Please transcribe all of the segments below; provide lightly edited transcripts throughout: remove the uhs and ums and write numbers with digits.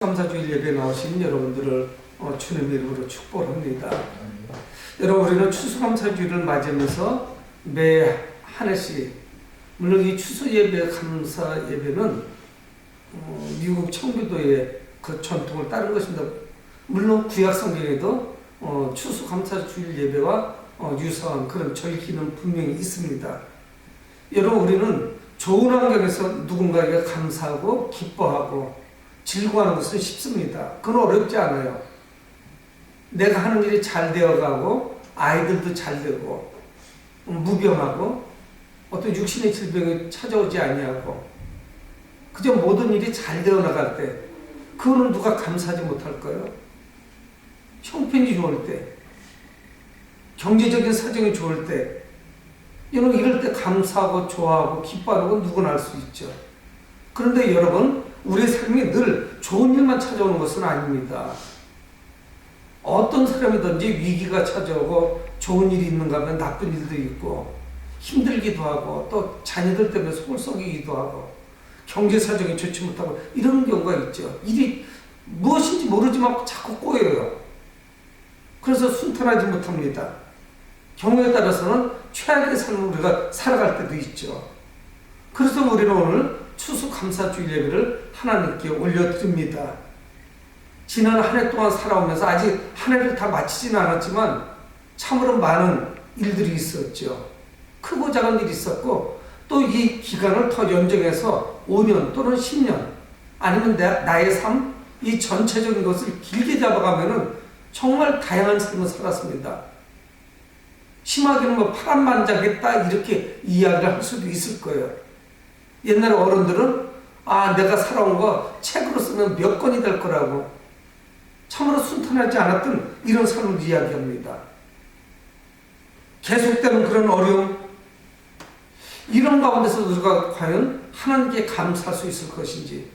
감사주일 예배에 나오신 여러분들을 주님의 이름으로 축복합니다. 여러분, 우리는 추수감사주일을 맞이하면서 매 한 해씩, 물론 이 추수 예배, 감사 예배는 미국 청교도의 그 전통을 따른 것입니다. 물론 구약 성경에도 추수감사주일 예배와 유사한 그런 절기는 분명히 있습니다. 여러분, 우리는 좋은 환경에서 누군가에게 감사하고 기뻐하고 즐거워하는 것은 쉽습니다. 그건 어렵지 않아요. 내가 하는 일이 잘 되어가고 아이들도 잘 되고 무병하고 어떤 육신의 질병이 찾아오지 아니하고 그저 모든 일이 잘 되어 나갈 때 그거는 누가 감사하지 못할까요? 형편이 좋을 때, 경제적인 사정이 좋을 때, 이럴 때 감사하고 좋아하고 기뻐하는 건 누구나 알 수 있죠. 그런데 여러분, 우리의 삶이 늘 좋은 일만 찾아오는 것은 아닙니다. 어떤 사람이든지 위기가 찾아오고 좋은 일이 있는가 하면 나쁜 일도 있고 힘들기도 하고 또 자녀들 때문에 속을 썩이기도 하고 경제사정이 좋지 못하고 이런 경우가 있죠. 일이 무엇인지 모르지만 자꾸 꼬여요. 그래서 순탄하지 못합니다. 경우에 따라서는 최악의 삶을 우리가 살아갈 때도 있죠. 그래서 우리는 오늘 추수감사주일 예배를 하나님께 올려드립니다. 지난 한 해 동안 살아오면서 아직 한 해를 다 마치지는 않았지만 참으로 많은 일들이 있었죠. 크고 작은 일이 있었고 또 이 기간을 더 연장해서 5년 또는 10년 아니면 나의 삶, 이 전체적인 것을 길게 잡아가면은 정말 다양한 삶을 살았습니다. 심하게는 파란만장했다 이렇게 이야기를 할 수도 있을 거예요. 옛날 어른들은 내가 살아온 거 책으로 쓰면 몇 권이 될 거라고 참으로 순탄하지 않았던 이런 삶을 이야기합니다. 계속되는 그런 어려움, 이런 가운데서 우리가 과연 하나님께 감사할 수 있을 것인지,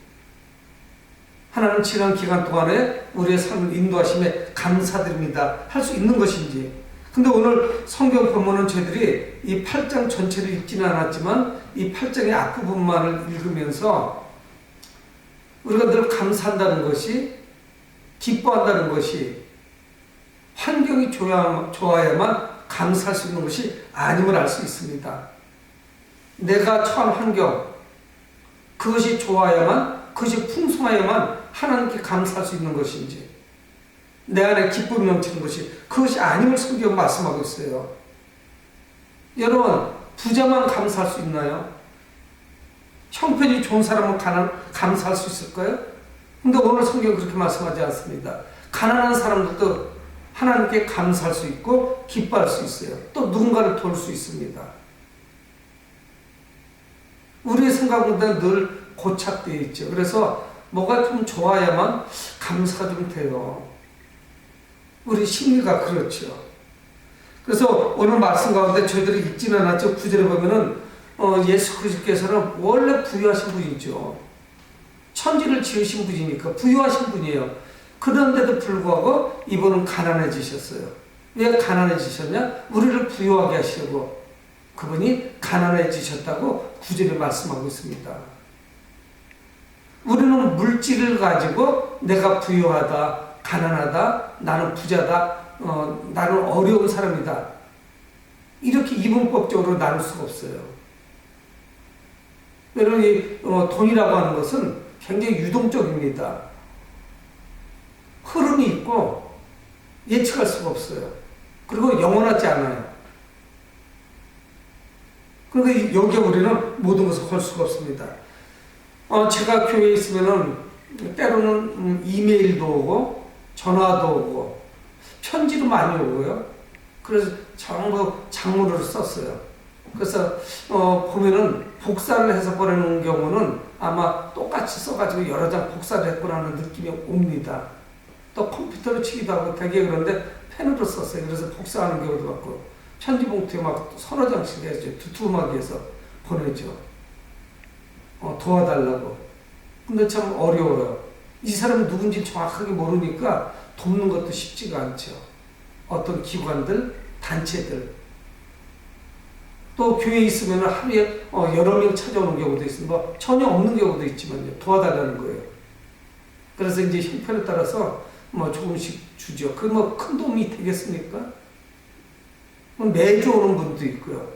하나님 지난 기간 동안에 우리의 삶을 인도하심에 감사드립니다 할 수 있는 것인지. 근데 오늘 성경 본문은 저희들이 이 8장 전체를 읽지는 않았지만 이 8장의 앞부분만을 읽으면서 우리가 늘 감사한다는 것이, 기뻐한다는 것이 환경이 좋아야만 감사할 수 있는 것이 아님을 알 수 있습니다. 내가 처한 환경, 그것이 좋아야만, 그것이 풍성하야만 하나님께 감사할 수 있는 것인지, 내 안에 기쁨이 넘치는 것이 그것이 아님을 성경 말씀하고 있어요. 여러분, 부자만 감사할 수 있나요? 형편이 좋은 사람은 감사할 수 있을까요? 근데 오늘 성경 그렇게 말씀하지 않습니다. 가난한 사람들도 하나님께 감사할 수 있고 기뻐할 수 있어요. 또 누군가를 도울 수 있습니다. 우리의 생각보다 늘 고착되어 있죠. 그래서 뭐가 좀 좋아야만 감사가 좀 돼요. 우리 심리가 그렇죠. 그래서 오늘 말씀 가운데 저희들이 읽지는 않았죠. 9절에 보면은 예수 그리스도께서는 원래 부유하신 분이죠. 천지를 지으신 분이니까 부유하신 분이에요. 그런데도 불구하고 이분은 가난해지셨어요. 왜 가난해지셨냐? 우리를 부유하게 하시려고 그분이 가난해지셨다고 9절에 말씀하고 있습니다. 우리는 물질을 가지고 내가 부유하다, 가난하다, 나는 부자다, 나는 어려운 사람이다, 이렇게 이분법적으로 나눌 수가 없어요. 여러분, 이 돈이라고 하는 것은 굉장히 유동적입니다. 흐름이 있고 예측할 수가 없어요. 그리고 영원하지 않아요. 그러니까 여기에 우리는 모든 것을 걸 수가 없습니다. 제가 교회에 있으면은 때로는 이메일도 오고 전화도 오고 편지도 많이 오고요. 그래서 전부 장문으로 썼어요. 그래서 보면은 복사를 해서 보내는 경우는 아마 똑같이 써가지고 여러 장 복사를 했구나는 느낌이 옵니다. 또 컴퓨터로 치기도 하고 되게 그런데 펜으로 썼어요. 그래서 복사하는 경우도 많고 편지 봉투에 막 서너 장씩 해서 두툼하게 해서 보내죠. 도와달라고. 근데 참 어려워요. 이 사람이 누군지 정확하게 모르니까 돕는 것도 쉽지가 않죠. 어떤 기관들, 단체들. 또 교회에 있으면 하루에 여러 명 찾아오는 경우도 있습니다. 전혀 없는 경우도 있지만요. 도와달라는 거예요. 그래서 이제 형편에 따라서 뭐 조금씩 주죠. 그 뭐 큰 도움이 되겠습니까? 매주 오는 분도 있고요.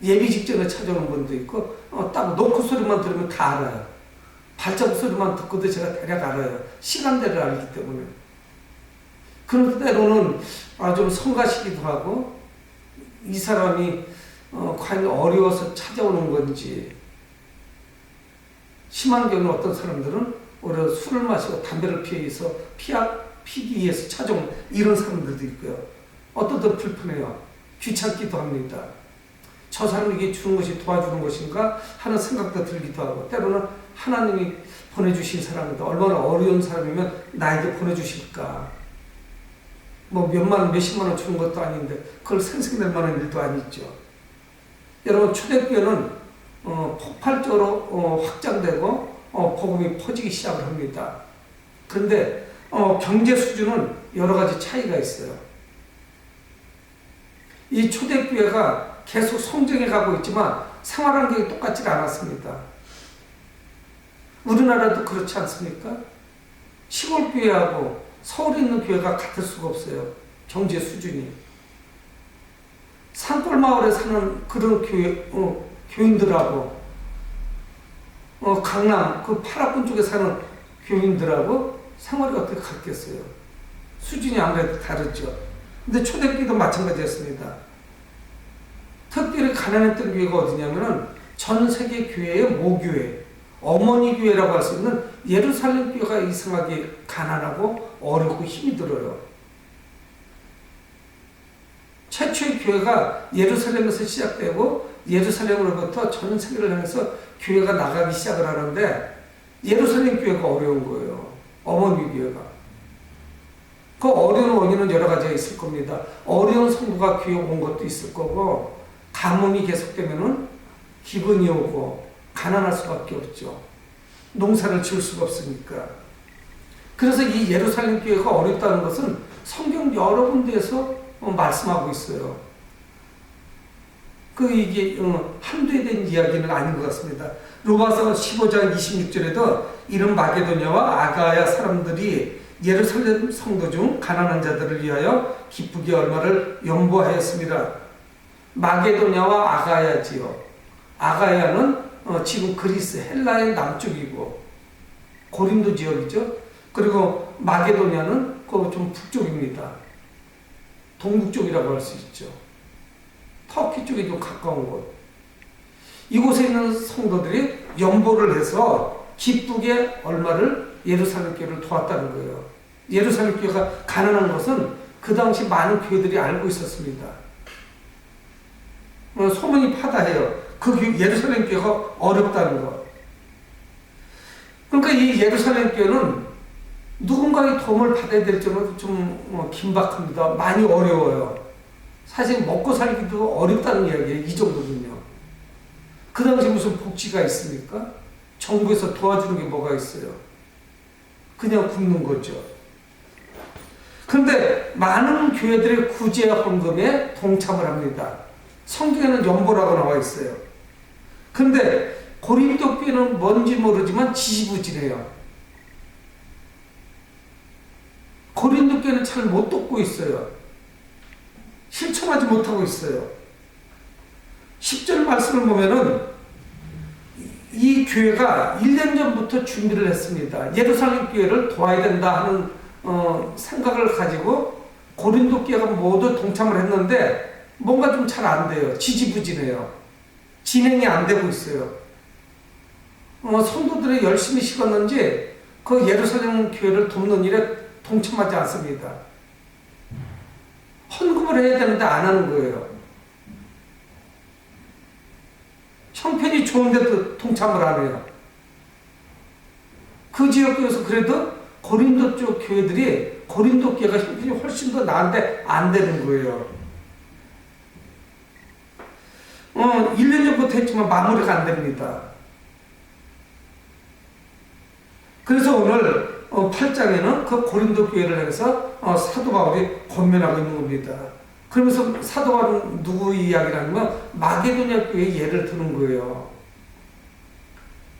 예비 직전에 찾아오는 분도 있고, 딱 노크 소리만 들으면 다 알아요. 발자국 소리만 듣고도 제가 대략 알아요. 시간대를 알기 때문에. 그런 때로는 좀 성가시기도 하고, 이 사람이 과연 어려워서 찾아오는 건지, 심한 경우는 어떤 사람들은 오히려 술을 마시고 담배를 피기 위해서 찾아오는 이런 사람들도 있고요. 어떤 더 불편해요. 귀찮기도 합니다. 저 사람에게 주는 것이 도와주는 것인가 하는 생각도 들기도 하고, 때로는 하나님이 보내주신 사람이다. 얼마나 어려운 사람이면 나에게 보내주실까. 뭐 몇만 원, 몇십만 원 주는 것도 아닌데 그걸 생색낼 만한 일도 아니죠. 여러분, 초대교회는 폭발적으로 확장되고 복음이 퍼지기 시작을 합니다. 그런데 경제 수준은 여러 가지 차이가 있어요. 이 초대교회가 계속 성장해 가고 있지만 생활 환경이 똑같지 않았습니다. 우리나라도 그렇지 않습니까? 시골 교회하고 서울에 있는 교회가 같을 수가 없어요. 경제 수준이. 산골 마을에 사는 그런 교인들하고 강남 그 파라군 쪽에 사는 교인들하고 생활이 어떻게 같겠어요? 수준이 아무래도 다르죠. 근데 초대교회도 마찬가지였습니다. 특별히 가난했던 교회가 어디냐면은 전 세계 교회의 모교회, 어머니 교회라고 할 수 있는 예루살렘 교회가 이상하게 가난하고 어렵고 힘이 들어요. 최초의 교회가 예루살렘에서 시작되고 예루살렘으로부터 전 세계를 향해서 교회가 나가기 시작을 하는데 예루살렘 교회가 어려운 거예요. 어머니 교회가. 그 어려운 원인은 여러 가지가 있을 겁니다. 어려운 성도가 교회 온 것도 있을 거고, 가뭄이 계속되면은 기근이 오고 가난할 수밖에 없죠. 농사를 지을 수가 없으니까. 그래서 이 예루살렘 교회가 어렵다는 것은 성경 여러 군데에서 말씀하고 있어요. 이게 한두에 된 이야기는 아닌 것 같습니다. 로마서 15장 26절에도 이런 마게도냐와 아가야 사람들이 예루살렘 성도 중 가난한 자들을 위하여 기쁘게 얼마를 연보하였습니다. 마게도냐와 아가야지요. 아가야는 지금 그리스 헬라의 남쪽이고 고린도 지역이죠. 그리고 마게도냐는 좀 북쪽입니다. 동북쪽이라고 할 수 있죠. 터키 쪽에 좀 가까운 곳. 이곳에 있는 성도들이 연보를 해서 기쁘게 얼마를 예루살렘 교회를 도왔다는 거예요. 예루살렘 교회가 가난한 것은 그 당시 많은 교회들이 알고 있었습니다. 소문이 파다해요. 예루살렘 교회가 어렵다는 것. 그러니까 이 예루살렘 교회는 누군가의 도움을 받아야 될 정도로 좀 긴박합니다. 많이 어려워요. 사실 먹고 살기도 어렵다는 이야기예요. 이 정도군요. 그 당시 무슨 복지가 있습니까? 정부에서 도와주는 게 뭐가 있어요? 그냥 굶는 거죠. 그런데 많은 교회들의 구제 헌금에 동참을 합니다. 성경에는 연보라고 나와 있어요. 그런데 고린도 교회는 뭔지 모르지만 지지부진해요. 고린도 교회는 잘 못 돕고 있어요. 실천하지 못하고 있어요. 10절 말씀을 보면은 이 교회가 1년 전부터 준비를 했습니다. 예루살렘 교회를 도와야 된다 하는 생각을 가지고 고린도 교회가 모두 동참을 했는데 뭔가 좀 잘 안 돼요. 지지부진해요. 진행이 안 되고 있어요. 성도들이 열심히 식었는지 그 예루살렘 교회를 돕는 일에 동참하지 않습니다. 헌금을 해야 되는데 안 하는 거예요. 형편이 좋은데도 동참을 안 해요. 그 지역 교회에서 그래도 고린도 쪽 교회들이 고린도 교회가 형편이 훨씬 더 나은데 안 되는 거예요. 1년 전부터 했지만 마무리가 안 됩니다. 그래서 오늘 8장에는 그 고린도 교회를 향해서 사도 바울이 권면하고 있는 겁니다. 그러면서 사도 바울은 누구 이야기를 하냐면 마게도냐 교회의 예를 드는 거예요.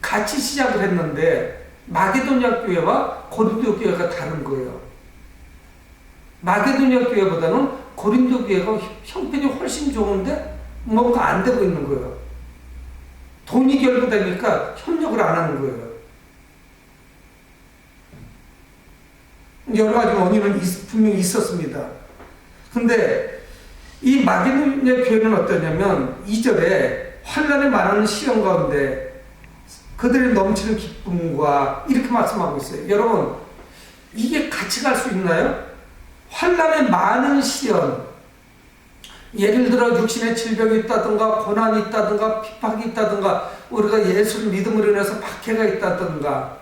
같이 시작을 했는데 마게도냐 교회와 고린도 교회가 다른 거예요. 마게도니아 교회보다는 고린도 교회가 형편이 훨씬 좋은데 뭔가 안 되고 있는 거예요. 돈이 결부되니까 협력을 안 하는 거예요. 여러 가지 원인은 분명히 있었습니다. 근데 이 마게도니아 교회는 어떠냐면 2절에 환난에 말하는 시련 가운데 그들의 넘치는 기쁨과 이렇게 말씀하고 있어요. 여러분, 이게 같이 갈 수 있나요? 환난에 많은 시련, 예를 들어 육신의 질병이 있다든가 고난이 있다든가 핍박이 있다든가 우리가 예수를 믿음으로 인해서 박해가 있다든가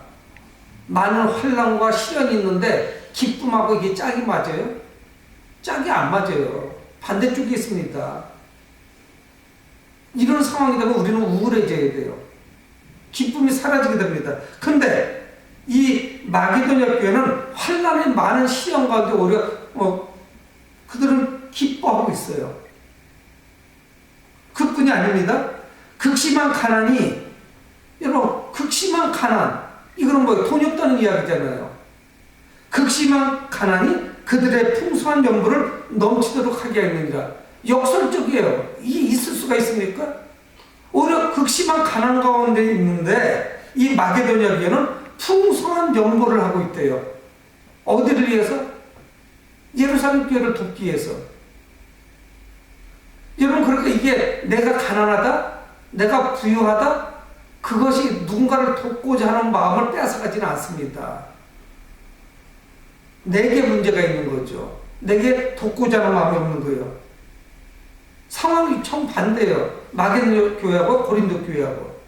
많은 환난과 시련이 있는데 기쁨하고 이게 짝이 맞아요? 짝이 안 맞아요. 반대쪽이 있습니다. 이런 상황이 되면 우리는 우울해져야 돼요. 기쁨이 사라지게 됩니다. 근데 이 마게도니아 교회는 환난에 많은 시련 가운데 오히려 그들은 기뻐하고 있어요. 그뿐이 아닙니다. 극심한 가난이, 여러분, 극심한 가난, 이거는 뭐예요? 돈이 없다는 이야기잖아요. 극심한 가난이 그들의 풍성한 연부를 넘치도록 하게 하느니라. 역설적이에요. 이게 있을 수가 있습니까? 오히려 극심한 가난 가운데 있는데 이 마게도니아 교회는 풍성한 연보를 하고 있대요. 어디를 위해서? 예루살렘 교회를 돕기 위해서. 여러분, 그러니까 이게 내가 가난하다, 내가 부유하다, 그것이 누군가를 돕고자 하는 마음을 빼앗아가지는 않습니다. 내게 문제가 있는 거죠. 내게 돕고자 하는 마음이 없는 거예요. 상황이 정반대예요. 마게도니아 교회하고 고린도 교회하고.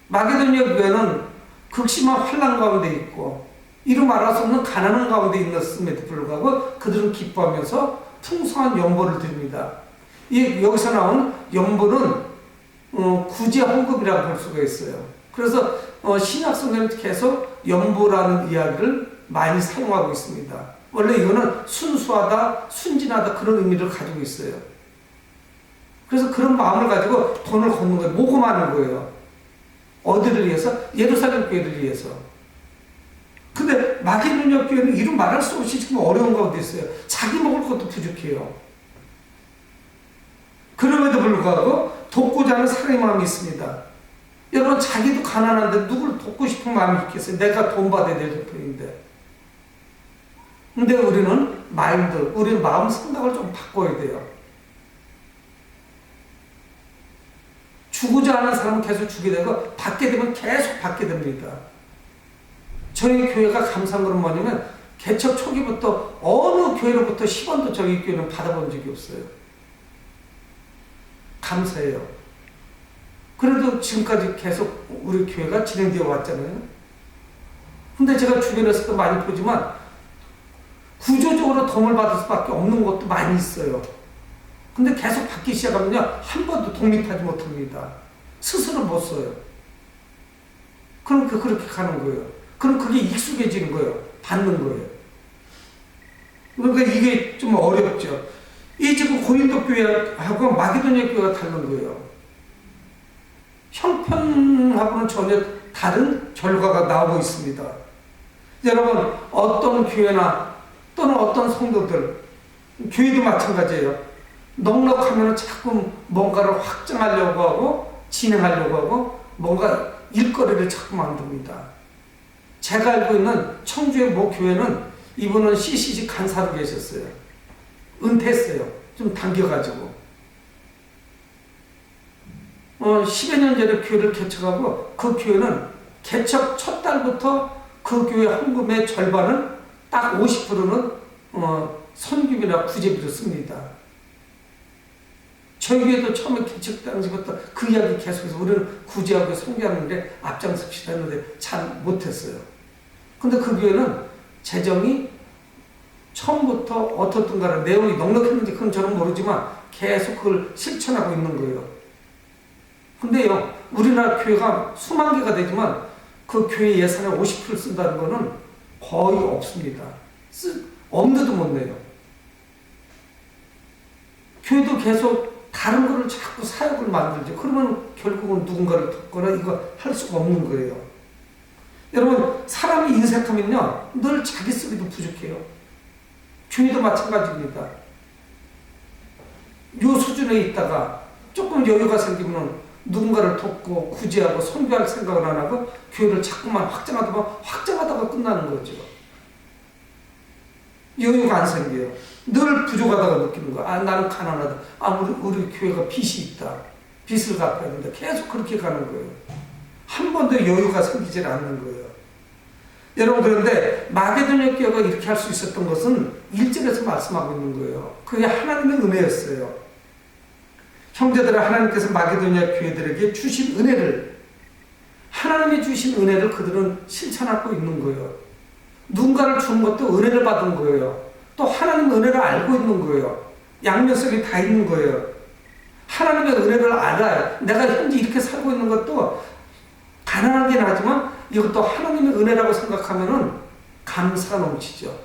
마게도니아 교회는 극심한 환난 가운데 있고 이루 말할 수 없는 가난한 가운데 있었음에도 불구하고 그들은 기뻐하면서 풍성한 연보를 드립니다. 여기서 나온 연보는 구제 헌금이라고 볼 수가 있어요. 그래서 신약 성경은 계속 연보라는 이야기를 많이 사용하고 있습니다. 원래 이거는 순수하다, 순진하다 그런 의미를 가지고 있어요. 그래서 그런 마음을 가지고 돈을 걷는 거예요. 모금하는 거예요. 어디를 위해서? 예루살렘 교회를 위해서. 근데 마게도니아 교회는 이루 말할 수 없이 지금 어려운 가운데 있어요. 자기 먹을 것도 부족해요. 그럼에도 불구하고 돕고자 하는 사랑의 마음이 있습니다. 여러분, 자기도 가난한데 누구를 돕고 싶은 마음이 있겠어요? 내가 돈 받아야 될 형편인데. 근데 우리는 우리 마음 생각을 좀 바꿔야 돼요. 주고자 하는 사람은 계속 주게 되고 받게 되면 계속 받게 됩니다. 저희 교회가 감사한 건 뭐냐면 개척 초기부터 어느 교회로부터 10원도 저희 교회는 받아본 적이 없어요. 감사해요. 그래도 지금까지 계속 우리 교회가 진행되어 왔잖아요. 근데 제가 주변에서도 많이 보지만 구조적으로 도움을 받을 수밖에 없는 것도 많이 있어요. 근데 계속 받기 시작하면요, 한 번도 독립하지 못합니다. 스스로 못 써요. 그럼 그렇게 가는 거예요. 그럼 그게 익숙해지는 거예요. 받는 거예요. 그러니까 이게 좀 어렵죠. 이 지금 고린도 교회하고 마게도니아 교회가 다른 거예요. 형편하고는 전혀 다른 결과가 나오고 있습니다. 여러분, 어떤 교회나 또는 어떤 성도들, 교회도 마찬가지예요. 넉넉하면 자꾸 뭔가를 확장하려고 하고 진행하려고 하고 뭔가 일거리를 자꾸 만듭니다. 제가 알고 있는 청주의 모 교회는 이분은 CCC 간사로 계셨어요. 은퇴했어요. 좀 당겨가지고. 10여 년 전에 교회를 개척하고 그 교회는 개척 첫 달부터 그 교회 헌금의 절반은 딱 50%는 선교비나 구제비로 씁니다. 저희 교회도 처음에 개척 당시부터 그 이야기 계속해서 우리는 구제하고 선교하는데 앞장섭시다 했는데 잘 못했어요. 근데 그 교회는 재정이 처음부터 어떻든가를 내용이 넉넉했는지 그건 저는 모르지만 계속 그걸 실천하고 있는 거예요. 근데요, 우리나라 교회가 수만 개가 되지만 그 교회 예산의 50%를 쓴다는 거는 거의 없습니다. 없는데도 못 내요. 교회도 계속 다른 거를 자꾸 사역을 만들죠. 그러면 결국은 누군가를 돕거나 이거 할 수가 없는 거예요. 여러분, 사람이 인색하면요, 늘 자기 쓰기도 부족해요. 교회도 마찬가지입니다. 요 수준에 있다가 조금 여유가 생기면 누군가를 돕고 구제하고 선교할 생각을 안 하고 교회를 자꾸만 확장하다가 끝나는 거죠. 여유가 안 생겨요. 늘 부족하다가 느끼는 거야. 아, 나는 가난하다. 아, 우리 교회가 빚이 있다. 빚을 갚아야 된다. 계속 그렇게 가는 거예요. 한 번도 여유가 생기질 않는 거예요. 여러분, 그런데 마게도냐 교회가 이렇게 할 수 있었던 것은 1절에서 말씀하고 있는 거예요. 그게 하나님의 은혜였어요. 형제들아, 하나님께서 마게도냐 교회들에게 주신 은혜를, 하나님이 주신 은혜를 그들은 실천하고 있는 거예요. 누군가를 주는 것도 은혜를 받은 거예요. 또 하나님의 은혜를 알고 있는 거예요. 양면성이 다 있는 거예요. 하나님의 은혜를 알아요. 내가 현재 이렇게 살고 있는 것도 가난하긴 하지만 이것도 하나님의 은혜라고 생각하면은 감사가 넘치죠.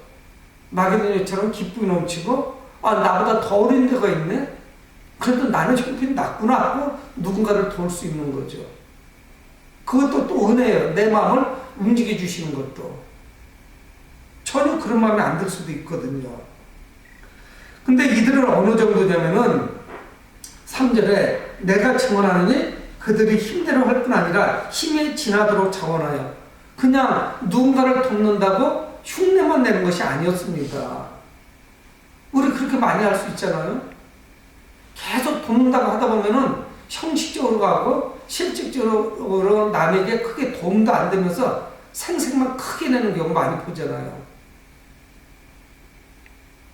마게도냐처럼 기쁨이 넘치고, 아, 나보다 더 어린 데가 있네? 그래도 나는 형편이 낫구나 하고 누군가를 도울 수 있는 거죠. 그것도 또 은혜예요. 내 마음을 움직여 주시는 것도. 전혀 그런 마음이 안 들 수도 있거든요. 근데 이들은 어느 정도냐면은 3절에 내가 증언하느니 그들이 힘대로 할 뿐 아니라 힘에 지나도록 자원하여, 그냥 누군가를 돕는다고 흉내만 내는 것이 아니었습니다. 우리 그렇게 많이 할 수 있잖아요. 계속 돕는다고 하다 보면은 형식적으로 가고 실질적으로 남에게 크게 도움도 안 되면서 생색만 크게 내는 경우 많이 보잖아요.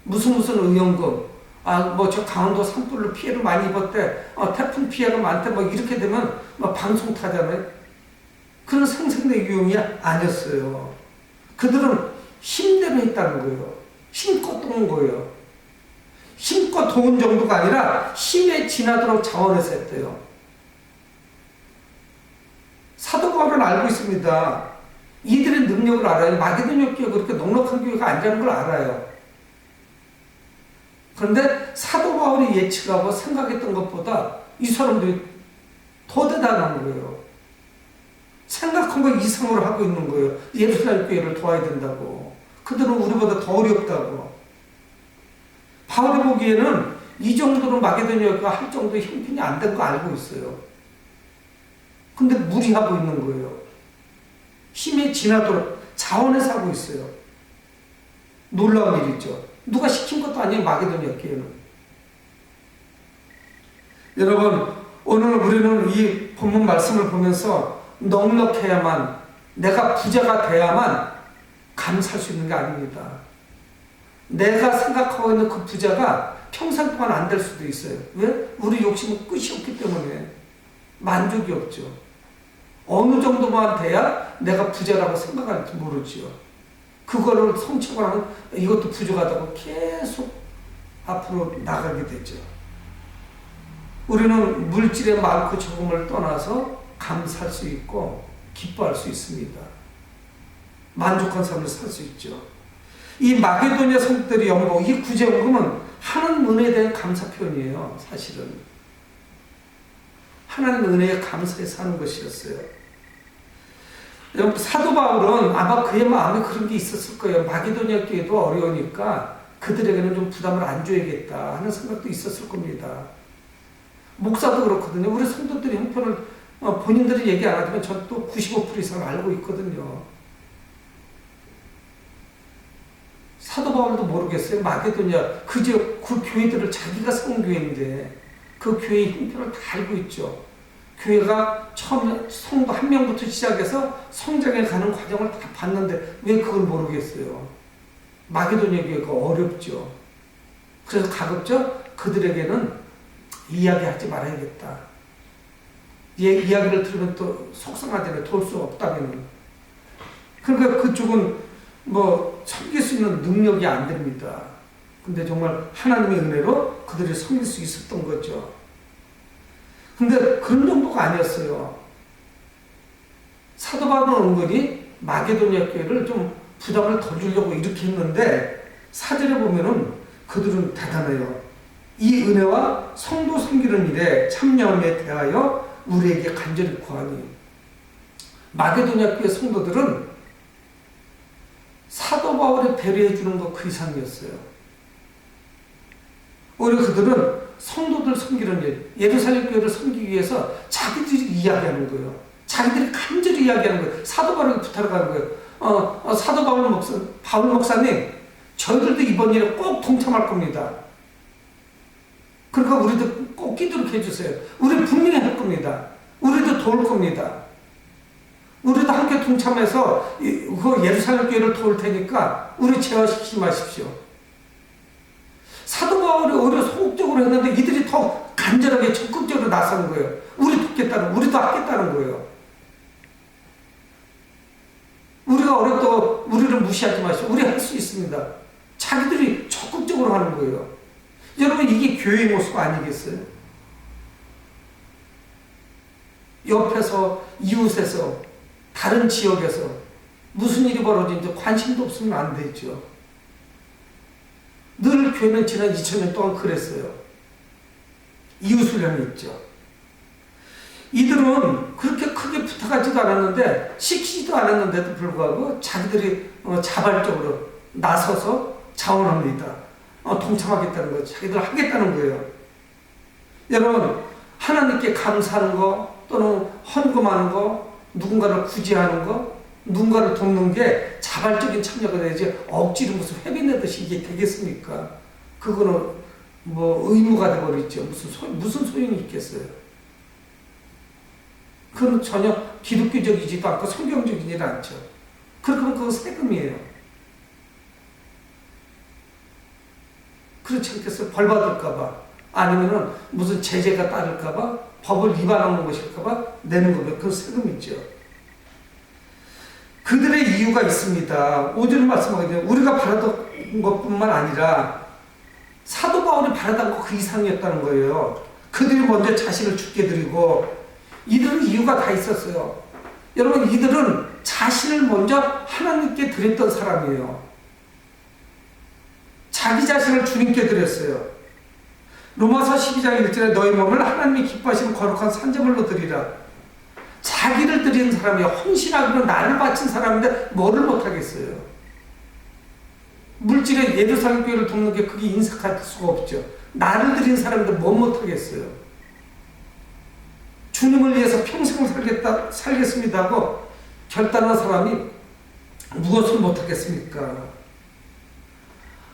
무슨 의원금, 아, 뭐 저 강원도 산불로 피해를 많이 입었대, 태풍 피해가 많대, 뭐 이렇게 되면 뭐 방송 타잖아요. 그런 생색내 유형이 아니었어요. 그들은 힘대로 했다는 거예요. 힘껏 도운 거예요. 힘껏 도운 정도가 아니라 힘에 지나도록 자원해서 했대요. 사도 바울은 알고 있습니다. 이들의 능력을 알아요. 마게도냐 교회가 그렇게 넉넉한 교회가 아니라는 걸 알아요. 그런데 사도 바울이 예측하고 생각했던 것보다 이 사람들이 더 대단한 거예요. 생각한 것 이상으로 하고 있는 거예요. 예루살렘 교회를 도와야 된다고. 그들은 우리보다 더 어렵다고. 바울이 보기에는 이 정도로 마게도냐가 할 정도의 형편이 안 된 거 알고 있어요. 근데 무리하고 있는 거예요. 힘에 지나도록 자원해서 하고 있어요. 놀라운 일이죠. 누가 시킨 것도 아니에요, 마게도냐 교회는. 여러분, 오늘 우리는 이 본문 말씀을 보면서 넉넉해야만, 내가 부자가 돼야만 감사할 수 있는 게 아닙니다. 내가 생각하고 있는 그 부자가 평생 동안 안 될 수도 있어요. 왜? 우리 욕심은 끝이 없기 때문에 만족이 없죠. 어느 정도만 돼야 내가 부자라고 생각할지 모르지요. 그거를 성취하고 나면 이것도 부족하다고 계속 앞으로 나가게 되죠. 우리는 물질의 많고 적음을 떠나서 감사할 수 있고 기뻐할 수 있습니다. 만족한 삶을 살 수 있죠. 이 마게도냐 성도들의 연복, 이 구제연금은 하나님 은혜에 대한 감사 표현이에요. 사실은 하나님 은혜에 감사해서 하는 것이었어요. 사도 바울은 아마 그의 마음에 그런 게 있었을 거예요. 마게도냐 교회도 어려우니까 그들에게는 좀 부담을 안 줘야겠다 하는 생각도 있었을 겁니다. 목사도 그렇거든요. 우리 성도들이 형편을 본인들이 얘기 안 하지만 전 또 95% 이상 알고 있거든요. 사도 바울도 모르겠어요. 마게도냐 그 교회들을 자기가 세운 교회인데 그 교회의 형편을 다 알고 있죠. 교회가 처음에 성도 한 명부터 시작해서 성장해 가는 과정을 다 봤는데 왜 그걸 모르겠어요. 마게도냐 교회가 어렵죠. 그래서 가급적 그들에게는 이야기하지 말아야겠다. 이야기를 들으면 또 속상하잖아요. 도울 수 없다면. 그러니까 그쪽은 뭐 섬길 수 있는 능력이 안 됩니다. 근데 정말 하나님의 은혜로 그들이 섬길 수 있었던 거죠. 근데 그런 정도가 아니었어요. 사도 바울은 은근히 마게도냐 교회를 좀 부담을 덜 주려고 이렇게 했는데 4절에 보면은 그들은 대단해요. 이 은혜와 성도 섬기는 일에 참여함에 대하여 우리에게 간절히 구하니. 마게도냐 교회 성도들은 사도 바울이 배려해 주는 것 그 이상이었어요. 오히려 그들은 성도들 섬기는 일, 예루살렘 교회를 섬기기 위해서 자기들이 이야기하는 거예요. 자기들이 간절히 이야기하는 거예요. 사도 바울에게 부탁을 하는 거예요. 사도 바울 목사님, 저희들도 이번 일에 꼭 동참할 겁니다. 그러니까 우리도 꼭 끼도록 해주세요. 우리 분명히 할 겁니다. 우리도 도울 겁니다. 우리도 함께 동참해서 그 예루살렘 교회를 도울 테니까 우리 제어시키지 마십시오. 사도 바울이 오히려 소극적으로 했는데 이들이 더 간절하게 적극적으로 나서는 거예요. 우리도 하겠다는 거예요. 우리가 어렵다고 우리를 무시하지 마시고 우리 할 수 있습니다. 자기들이 적극적으로 하는 거예요. 여러분, 이게 교회의 모습 아니겠어요? 옆에서, 이웃에서, 다른 지역에서 무슨 일이 벌어지는지 관심도 없으면 안 되죠. 늘 교회는 지난 2000년 동안 그랬어요. 이웃훈련이 있죠. 이들은 그렇게 크게 부탁하지도 않았는데, 시키지도 않았는데도 불구하고 자기들이 자발적으로 나서서 자원합니다. 동참하겠다는 거죠. 자기들 하겠다는 거예요. 여러분, 하나님께 감사하는 거, 또는 헌금하는 거, 누군가를 구제하는 거, 누군가를 돕는 게 자발적인 참여가 되지 억지로 무슨 회비 내듯이 이게 되겠습니까? 그거는 뭐 의무가 돼버리죠. 무슨 소용이 있겠어요? 그건 전혀 기독교적이지도 않고 성경적이지 않죠. 그렇게 하면 그건 세금이에요. 그렇지 않겠어요? 벌 받을까봐, 아니면은 무슨 제재가 따를까봐, 법을 위반하는 것일까봐 내는 거면 그건 세금이죠. 그들의 이유가 있습니다. 5절에 말씀하게 우리가 바라던 것뿐만 아니라 사도 바울이 바라던 것 그 이상이었다는 거예요. 그들이 먼저 자신을 죽게 드리고, 이들은 이유가 다 있었어요. 여러분, 이들은 자신을 먼저 하나님께 드렸던 사람이에요. 자기 자신을 주님께 드렸어요. 로마서 12장 1절에 너희 몸을 하나님이 기뻐하시는 거룩한 산제물로 드리라. 자기를 드리는 사람이에요. 헌신하기로 나를 바친 사람인데 뭐를 못하겠어요. 물질에 예루살렘 교회를 돕는 게 그게 인색할 수가 없죠. 나를 드린 사람인데 뭐 못하겠어요. 주님을 위해서 평생 살겠습니다 하고 결단한 사람이 무엇을 못하겠습니까?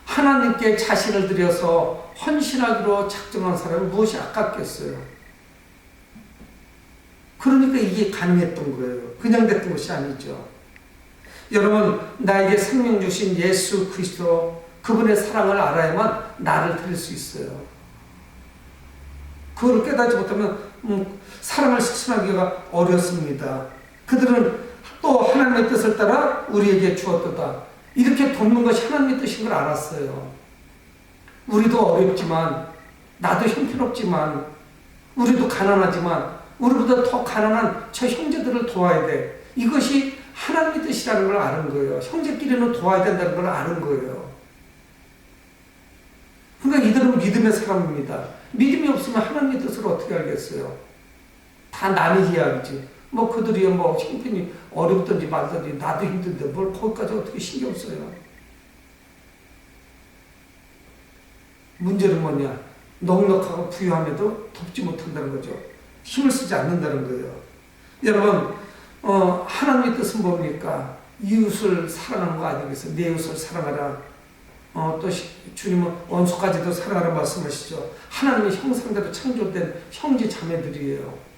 하나님께 자신을 들여서 헌신하기로 작정한 사람이 무엇이 아깝겠어요? 그러니까 이게 가능했던 거예요. 그냥 됐던 것이 아니죠. 여러분, 나에게 생명 주신 예수 그리스도, 그분의 사랑을 알아야만 나를 드릴 수 있어요. 그걸 깨닫지 못하면 사랑을 실천하기가 어렵습니다. 그들은 또 하나님의 뜻을 따라 우리에게 주었도다. 이렇게 돕는 것이 하나님의 뜻인 걸 알았어요. 우리도 어렵지만, 나도 형편없지만, 우리도 가난하지만, 우리보다 더 가난한 저 형제들을 도와야 돼. 이것이 하나님의 뜻이라는 걸 아는 거예요. 형제끼리는 도와야 된다는 걸 아는 거예요. 그러니까 이들은 믿음의 사람입니다. 믿음이 없으면 하나님의 뜻을 어떻게 알겠어요? 다 남의 이야기지. 뭐 그들이 뭐 형편이 어렵든지 말든지 나도 힘든데 뭘 거기까지 어떻게 신경 써요? 문제는 뭐냐? 넉넉하고 부유함에도 돕지 못한다는 거죠. 힘을 쓰지 않는다는 거예요. 여러분, 하나님의 뜻은 뭡니까? 이웃을 사랑하는 거 아니겠어요? 내 이웃을 사랑하라. 또 주님은 원수까지도 사랑하라 말씀하시죠. 하나님의 형상대로 창조된 형제 자매들이에요.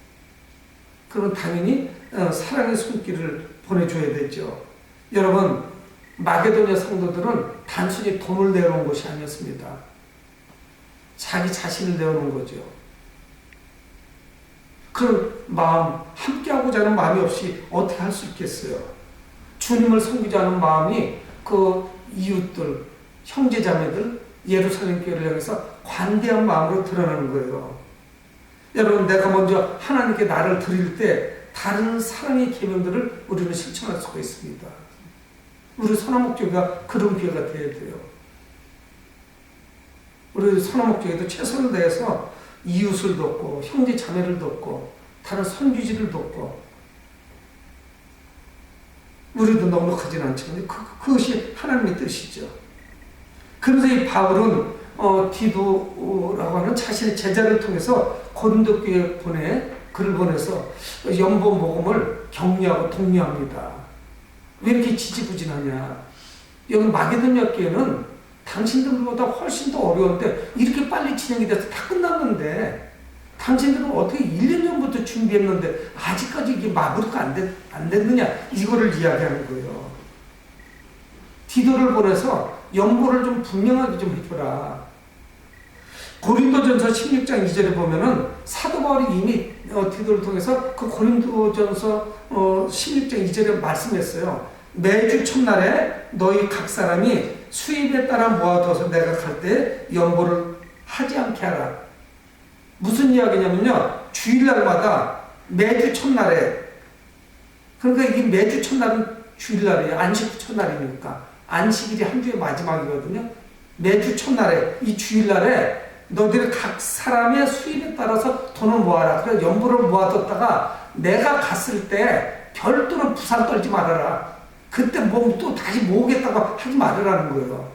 그럼 당연히 사랑의 손길을 보내줘야 되죠. 여러분, 마게도냐 성도들은 단순히 돈을 내놓은 것이 아니었습니다. 자기 자신을 내놓은 거죠. 그런 마음, 함께하고자 하는 마음이 없이 어떻게 할 수 있겠어요? 주님을 섬기자 하는 마음이 그 이웃들, 형제자매들, 예루살렘 교회를 향해서 관대한 마음으로 드러나는 거예요. 여러분, 내가 먼저 하나님께 나를 드릴 때 다른 사랑의 계명들을 우리는 실천할 수가 있습니다. 우리 선화목교회가 그런 교회가 되어야 돼요. 우리 선화목교회도 최선을 다해서 이웃을 돕고 형제 자매를 돕고 다른 선교지를 돕고 우리도 넉넉하진 않지만 그것이 하나님의 뜻이죠. 그래서 이 바울은 디도라고 하는 자신의 제자를 통해서 고린도 교회에 글을 보내서 연보 복음을 격려하고 독려합니다. 왜 이렇게 지지부진하냐? 여기 마게도냐 교회는 당신들보다 훨씬 더 어려운데 이렇게 빨리 진행이 돼서 다 끝났는데 당신들은 어떻게 1년 전부터 준비했는데 아직까지 이게 마무리가 안 됐느냐? 이거를 이야기하는 거예요. 디도를 보내서 연보를 좀 분명하게 좀 해줘라. 고린도전서 16장 2절에 보면은 사도 바울이 이미 디도를 통해서 그 고린도전서 16장 2절에 말씀했어요. 매주 첫날에 너희 각 사람이 수입에 따라 모아둬서 내가 갈 때 연보를 하지 않게 하라. 무슨 이야기냐면요. 주일날마다 매주 첫날에, 그러니까 이게 매주 첫날은 주일날이에요. 안식 첫날이니까. 안식일이 한 주의 마지막이거든요. 매주 첫날에, 이 주일날에 너희들 각 사람의 수입에 따라서 돈을 모아라. 그래서 연보를 모아뒀다가 내가 갔을 때 별도로 부산 떨지 말아라. 그때 뭐 또 다시 모으겠다고 하지 말으라는 거예요.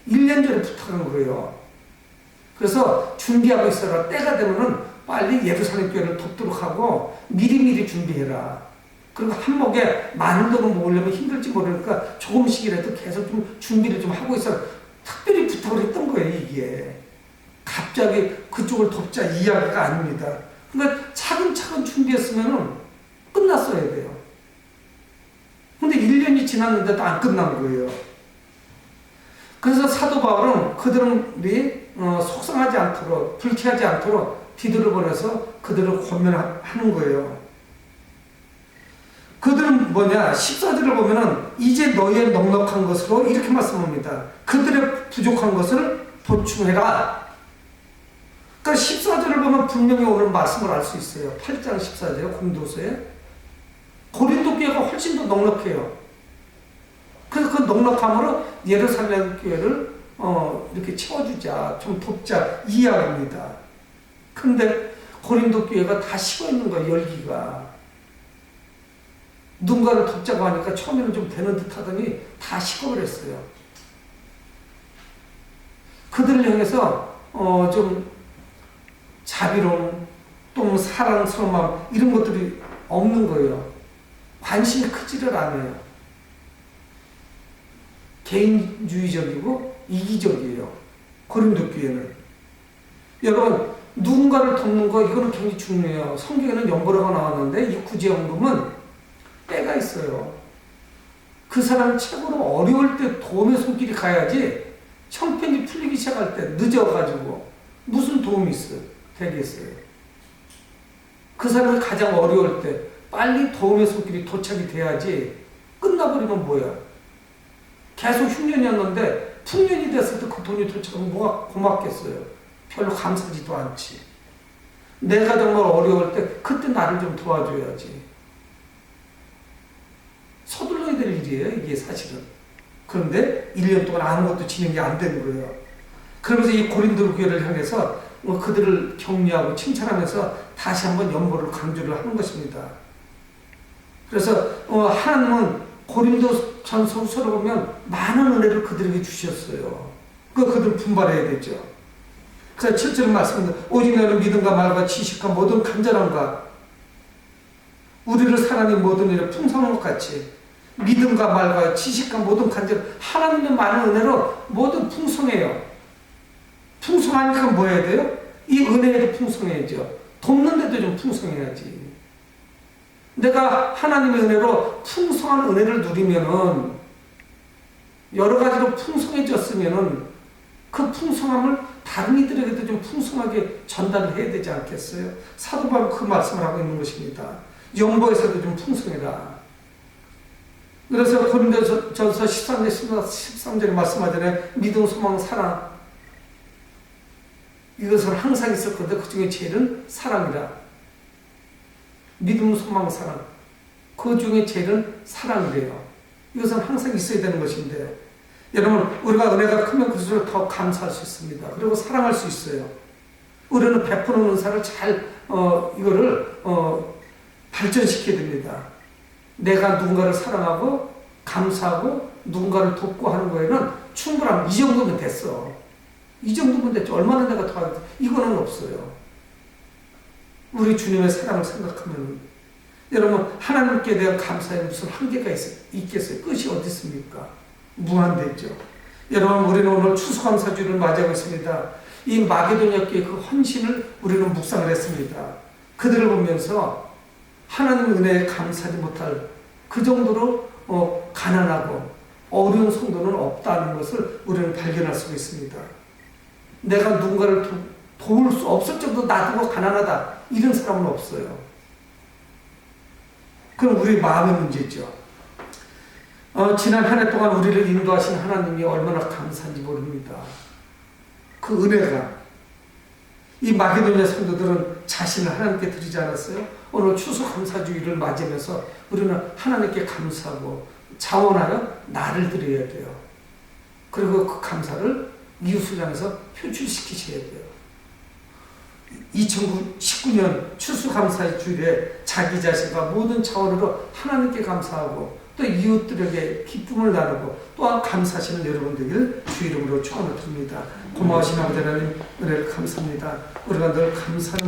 1년 전에 부탁한 거예요. 그래서 준비하고 있어라. 때가 되면은 빨리 예루살렘 교회를 돕도록 하고 미리미리 준비해라. 그리고 한목에 많은 돈을 모으려면 힘들지 모르니까 조금씩이라도 계속 좀 준비를 좀 하고 있어라. 특별히 부탁을 했던 거예요, 이게. 갑자기 그쪽을 돕자 이야기가 아닙니다. 그러니까 차근차근 준비했으면은 끝났어야 돼요. 근데 1년이 지났는데도 안 끝난 거예요. 그래서 사도 바울은 그들이 속상하지 않도록, 불쾌하지 않도록 디도를 보내서 그들을 권면하는 거예요. 그들은 뭐냐? 14절을 보면은 이제 너희의 넉넉한 것으로 이렇게 말씀합니다. 그들의 부족한 것을 보충해라. 그러니까 14절을 보면 분명히 오늘 말씀을 알 수 있어요. 8장 14절 고린도서에 고린도 교회가 훨씬 더 넉넉해요. 그래서 그 넉넉함으로 예루살렘 교회를 이렇게 채워주자, 좀 돕자 이 이야기입니다. 근데 고린도 교회가 다 식어 있는 거예요. 열기가. 누군가를 돕자고 하니까 처음에는 좀 되는 듯 하더니 다 식어버렸어요. 그들을 향해서 좀 자비로움, 또 사랑스러운 마음 이런 것들이 없는 거예요. 관심이 크지를 않아요. 개인주의적이고 이기적이에요. 고린도 교회는. 여러분, 누군가를 돕는 거 이거는 굉장히 중요해요. 성경에는 연보라고 나왔는데 이 구제연금은 때가 있어요. 그 사람 최고로 어려울 때 도움의 손길이 가야지 형편이 풀리기 시작할 때 늦어가지고 무슨 도움이 되겠어요. 그 사람이 가장 어려울 때 빨리 도움의 손길이 도착이 돼야지 끝나버리면 뭐야. 계속 흉년이었는데 풍년이 됐을 때 그 돈이 도착하면 뭐가 고맙겠어요. 별로 감사하지도 않지. 내가 정말 어려울 때 그때 나를 좀 도와줘야지. 서둘러야 될 일이에요, 이게 사실은. 그런데 1년 동안 아무것도 진행이 안 되는 거예요. 그러면서 이 고린도 교회를 향해서 그들을 격려하고 칭찬하면서 다시 한번 연보를 강조를 하는 것입니다. 그래서 하나님은 고린도 전서를 보면 많은 은혜를 그들에게 주셨어요. 그들 분발해야 되죠. 그래서 7절 말씀입니다. 오직 너는 믿음과 말과 지식과 모든 간절함과 우리를 사랑하는 모든 일에 풍성한 것 같이 믿음과 말과 지식과 모든 간절 하나님의 많은 은혜로 모두 풍성해요. 풍성하니까 뭐 해야 돼요? 이 은혜에도 풍성해야죠. 돕는데도 좀 풍성해야지. 내가 하나님의 은혜로 풍성한 은혜를 누리면은 여러 가지로 풍성해졌으면은 그 풍성함을 다른 이들에게도 좀 풍성하게 전달을 해야 되지 않겠어요? 사도 바울은 그 말씀을 하고 있는 것입니다. 연보에서도 좀 풍성해라. 그래서 고린도전서 13장 13절에 말씀하잖아요. 믿음, 소망, 사랑 이것은 항상 있었거든요. 그 중에 제일은 사랑이라. 믿음, 소망, 사랑. 그 중에 제일은 사랑이래요. 이것은 항상 있어야 되는 것인데 여러분 우리가 은혜가 크면 그럴수록 더 감사할 수 있습니다. 그리고 사랑할 수 있어요. 우리는 베푸는 은사를 잘 이거를 발전시켜야 됩니다. 내가 누군가를 사랑하고 감사하고 누군가를 돕고 하는 거에는 충분함. 이 정도면 됐어. 이 정도면 됐죠. 얼마나 내가 더 하겠다. 이거는 없어요. 우리 주님의 사랑을 생각하면 여러분 하나님께 대한 감사에 무슨 한계가 있겠어요? 끝이 어디 있습니까? 무한대죠. 여러분 우리는 오늘 추수감사주를 맞이하고 있습니다. 이 마게도냐 교회의 그 헌신을 우리는 묵상을 했습니다. 그들을 보면서 하나님 은혜에 감사하지 못할 그 정도로 가난하고 어려운 성도는 없다는 것을 우리는 발견할 수 있습니다. 내가 누군가를 도울 수 없을 정도 나도 가난하다 이런 사람은 없어요. 그럼 우리 마음의 문제죠. 지난 한 해 동안 우리를 인도하신 하나님이 얼마나 감사한지 모릅니다. 그 은혜가 이 마게도냐 성도들은 자신을 하나님께 드리지 않았어요? 오늘 추수감사주일을 맞이하면서 우리는 하나님께 감사하고 자원하여 나를 드려야 돼요. 그리고 그 감사를 이웃을 향해서 표출시키셔야 돼요. 2019년 추수감사주일에 자기 자신과 모든 차원으로 하나님께 감사하고 또 이웃들에게 기쁨을 나누고 또한 감사하시는 여러분 되기를 주 이름으로 축원을 드립니다. 고마우신 아버지 하나님 은혜를 감사합니다. 우리가 늘 감사하는